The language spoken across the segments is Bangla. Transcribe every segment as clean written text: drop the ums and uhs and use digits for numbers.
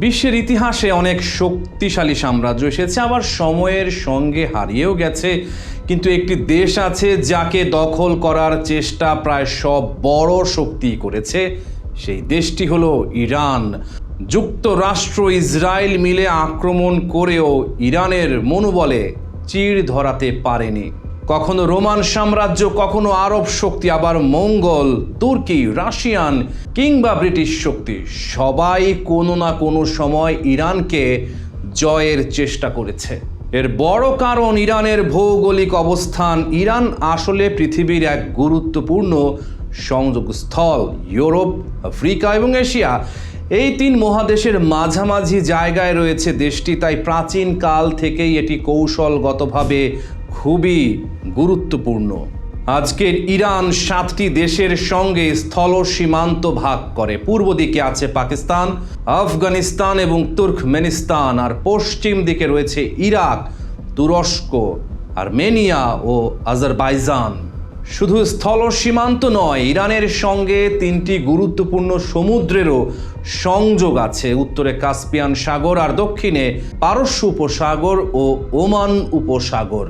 বিশ্বের ইতিহাসে অনেক শক্তিশালী সাম্রাজ্য এসেছে, আবার সময়ের সঙ্গে হারিয়েও গেছে, কিন্তু একটি দেশ আছে যাকে দখল করার চেষ্টা প্রায় সব বড় শক্তি করেছে। সেই দেশটি হলো ইরান। যুক্তরাষ্ট্র, ইসরায়েল মিলে আক্রমণ করেও ইরানের মনোবলে চিড় ধরাতে পারেনি। কখনো রোমান সাম্রাজ্য, কখনো আরব শক্তি, আবার মঙ্গল, তুর্কি, রাশিয়ান কিংবা ব্রিটিশ শক্তি, সবাই কোনো না কোনো সময় ইরানকে জয়ের চেষ্টা করেছে। এর বড় কারণ ইরানের ভৌগোলিক অবস্থান। ইরান আসলে পৃথিবীর এক গুরুত্বপূর্ণ সংযোগস্থল। ইউরোপ, আফ্রিকা এবং এশিয়া, এই তিন মহাদেশের মাঝামাঝি জায়গায় রয়েছে দেশটি। তাই প্রাচীন কাল থেকেই এটি কৌশলগতভাবে খুবই গুরুত্বপূর্ণ। আজকের ইরান 7টি দেশের সঙ্গে স্থল সীমান্ত ভাগ করে। পূর্ব দিকে আছে পাকিস্তান, আফগানিস্তান এবং তুর্কমেনিস্তান, আর পশ্চিম দিকে রয়েছে ইরাক, তুরস্ক, আর্মেনিয়া ও আজারবাইজান। শুধু স্থল সীমান্ত নয়, ইরানের সঙ্গে 3টি গুরুত্বপূর্ণ সমুদ্রেরও সংযোগ আছে। উত্তরে কাস্পিয়ান সাগর আর দক্ষিণে পারস্য উপসাগর ও ওমান উপসাগর।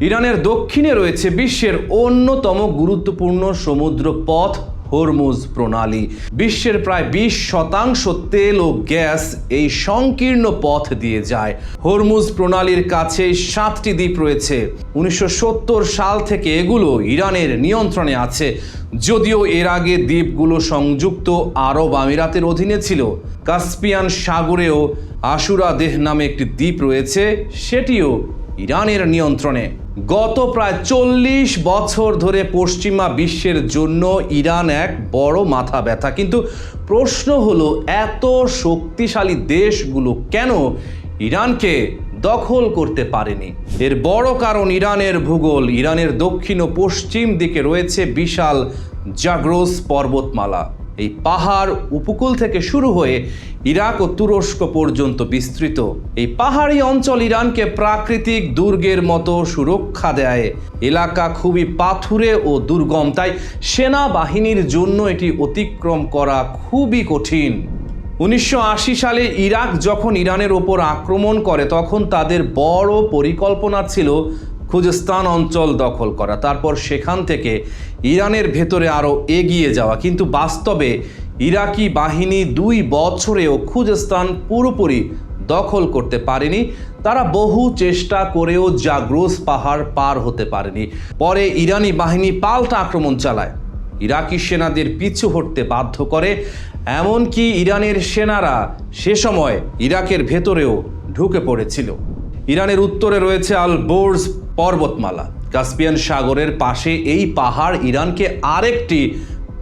ইরানের দক্ষিণে রয়েছে বিশ্বের অন্যতম গুরুত্বপূর্ণ সমুদ্র পথ হরমুজ প্রণালী। বিশ্বের প্রায় 20% তেল ও গ্যাস এই সংকীর্ণ পথ দিয়ে যায়। হরমুজ প্রণালীর কাছে 7টি দ্বীপ রয়েছে। 1970 সাল থেকে এগুলো ইরানের নিয়ন্ত্রণে আছে, যদিও এর আগে দ্বীপগুলো সংযুক্ত আরব আমিরাতের অধীনে ছিল। কাস্পিয়ান সাগরেও আশুরা দেহ নামে একটি দ্বীপ রয়েছে, সেটিও ইরানের নিয়ন্ত্রণে। গত প্রায় 40 বছর ধরে পশ্চিমা বিশ্বের জন্য ইরান এক বড় মাথা ব্যথা। কিন্তু প্রশ্ন হলো, এত শক্তিশালী দেশগুলো কেন ইরানকে দখল করতে পারেনি? এর বড় কারণ ইরানের ভূগোল। ইরানের দক্ষিণ ও পশ্চিম দিকে রয়েছে বিশাল জাগ্রোস পর্বতমালা। এই পাহাড় উপকূল থেকে শুরু হয়ে ইরাক ও তুরস্ক পর্যন্ত বিস্তৃত। এই পাহাড়ি অঞ্চল ইরানকে প্রাকৃতিক দুর্গের মতো সুরক্ষা দেয়। এলাকা খুবই পাথুরে ও দুর্গম, তাই সেনাবাহিনীর জন্য এটি অতিক্রম করা খুবই কঠিন। 1980 সালে ইরাক যখন ইরানের ওপর আক্রমণ করে, তখন তাদের বড় পরিকল্পনা ছিল খুজেস্তান অঞ্চল দখল করা, তারপর সেখান থেকে ইরানের ভেতরে আরও এগিয়ে যাওয়া। কিন্তু বাস্তবে ইরাকি বাহিনী 2 বছরেও খুজেস্তান পুরোপুরি দখল করতে পারেনি। তারা বহু চেষ্টা করেও জাগ্রোস পাহাড় পার হতে পারেনি। পরে ইরানি বাহিনী পাল্টা আক্রমণ চালায়, ইরাকি সেনাদের পিছু হটতে বাধ্য করে। এমনকি ইরানের সেনারা সে সময় ইরাকের ভেতরেও ঢুকে পড়েছিল। ইরানের উত্তরে রয়েছে আল বোর্জ পর্বতমালা। কাস্পিয়ান সাগরের পাশে এই পাহাড় ইরানকে আরেকটি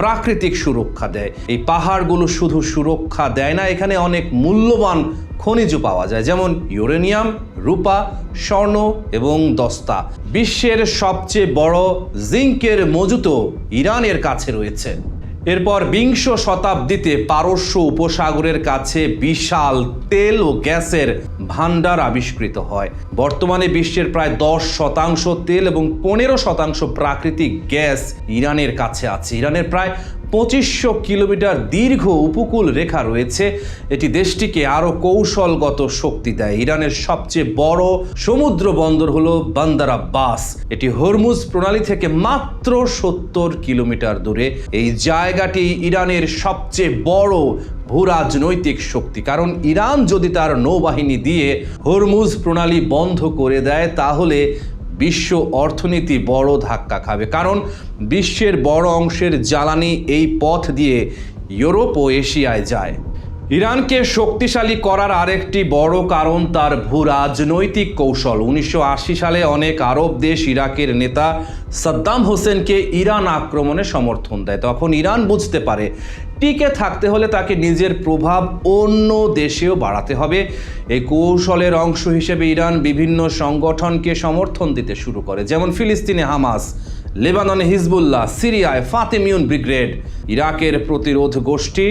প্রাকৃতিক সুরক্ষা দেয়। এই পাহাড়গুলো শুধু সুরক্ষা দেয় না, এখানে অনেক মূল্যবান খনিজ পাওয়া যায়, যেমন ইউরেনিয়াম, রূপা, স্বর্ণ এবং দস্তা। বিশ্বের সবচেয়ে বড় জিঙ্কের মজুতও ইরানের কাছে রয়েছে। এরপর 20 শতাব্দীতে পারস্য উপসাগরের কাছে বিশাল তেল ও গ্যাসের ভান্ডার আবিষ্কৃত হয়। বর্তমানে বিশ্বের প্রায় 10% তেল এবং 15% প্রাকৃতিক গ্যাস ইরানের কাছে আছে। ইরানের প্রায় 2500 কিলোমিটার দীর্ঘ উপকূল রেখা রয়েছে। এটি দেশটিকে আরও কৌশলগত শক্তি দেয়। ইরানের সবচেয়ে বড় সমুদ্র বন্দর হলো বান্দার আব্বাস। এটি হরমুজ প্রণালী থেকে মাত্র 70 কিলোমিটার দূরে। এই জায়গাটি ইরানের সবচেয়ে বড় ভূরাজনৈতিক শক্তি, কারণ ইরান যদি তার নৌবাহিনী দিয়ে হরমুজ প্রণালী বন্ধ করে দেয়, তাহলে বিশ্ব অর্থনীতি বড় ধাক্কা খাবে। কারণ বিশ্বের বড় অংশের জ্বালানি এই পথ দিয়ে ইউরোপ ও এশিয়ায় যায়। ইরানকে শক্তিশালী করার আরেকটি বড় কারণ তার ভূরাজনৈতিক কৌশল। 1980 সালে অনেক আরব দেশ ইরাকের নেতা সাদ্দাম হোসেনকে ইরান আক্রমণে সমর্থন দেয়। তখন ইরান বুঝতে পারে, টিকে থাকতে হলে তাকে নিজের প্রভাব অন্য দেশেও বাড়াতে হবে। এই কৌশলের অংশ হিসেবে ইরান বিভিন্ন সংগঠনকে সমর্থন দিতে শুরু করে, যেমন ফিলিস্তিনে হামাস, লেবাননে হিজবুল্লাহ, সিরিয়ায় ফাতেমিউন ব্রিগেড, ইরাকের প্রতিরোধ গোষ্ঠী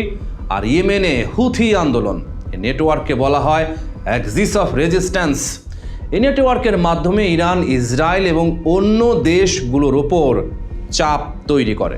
আর ইয়েমেনে হুথি আন্দোলন। এই নেটওয়ার্ককে বলা হয় অ্যাক্সিস অফ রেজিস্ট্যান্স। এই নেটওয়ার্কের মাধ্যমে ইরান ইসরায়েল এবং অন্য দেশগুলোর ওপর চাপ তৈরি করে।